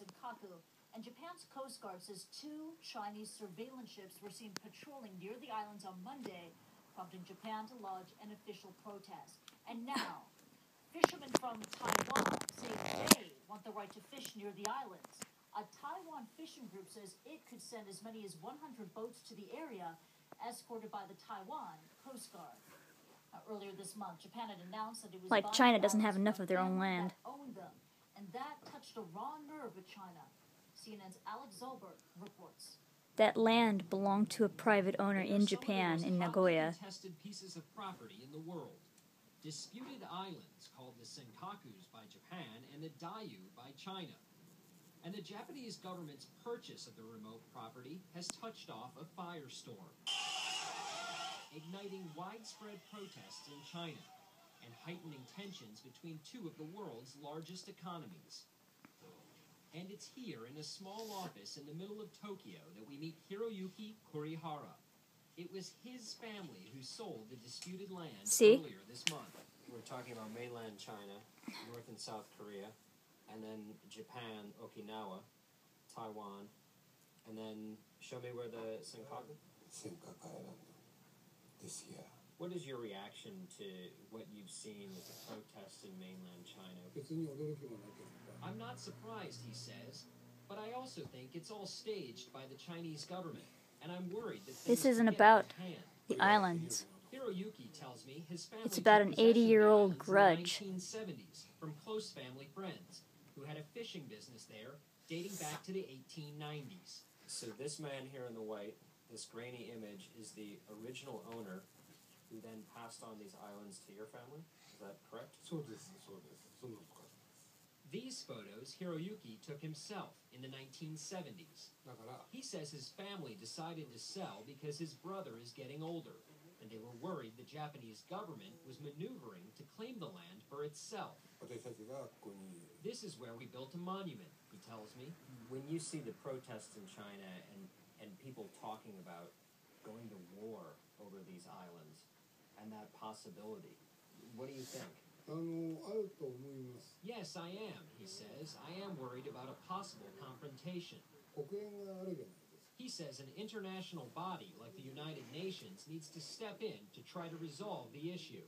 Sengaku, and Japan's Coast Guard says 2 Chinese surveillance ships were seen patrolling near the islands on Monday, prompting Japan to lodge an official protest. And now, fishermen from Taiwan say they want the right to fish near the islands. A Taiwan fishing group says it could send as many as 100 boats to the area, escorted by the Taiwan Coast Guard. Earlier this month, Japan had announced that it was like China doesn't have enough of their own land. And that touched a raw nerve with China. CNN's Alex Zolbert reports. That land belonged to a private owner in Japan, in Nagoya. Contested pieces of property in the world. Disputed islands called the Sengakus by Japan and the Diaoyu by China. And the Japanese government's purchase of the remote property has touched off a firestorm, igniting widespread protests in China and heightening tensions between 2 of the world's largest economies. And it's here in a small office in the middle of Tokyo that we meet Hiroyuki Kurihara. It was his family who sold the disputed land earlier this month. We're talking about mainland China, North and South Korea, and then Japan, Okinawa, Taiwan, and then show me where the Senkaku? Senkaku Island, this year. What is your reaction to what you've seen with the protests in mainland China? I'm not surprised, he says, but I also think it's all staged by the Chinese government, and I'm worried that this isn't about the islands. Hiroyuki tells me his family it's about an 80-year-old grudge. In the 1970s from close family friends who had a fishing business there dating back to the 1890s. So this man here in the white, this grainy image, is the original owner who then passed on these islands to your family? Is that correct? These photos Hiroyuki took himself in the 1970s. He says his family decided to sell because his brother is getting older, and they were worried the Japanese government was maneuvering to claim the land for itself. This is where we built a monument, he tells me. When you see the protests in China and people talking about going to war over these islands and that possibility, what do you think? Yes, I am, he says. I am worried about a possible confrontation. He says an international body like the United Nations needs to step in to try to resolve the issue.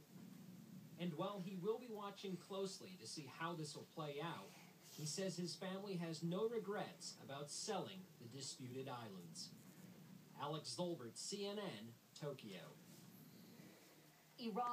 And while he will be watching closely to see how this will play out, he says his family has no regrets about selling the disputed islands. Alex Zolbert, CNN, Tokyo. Iran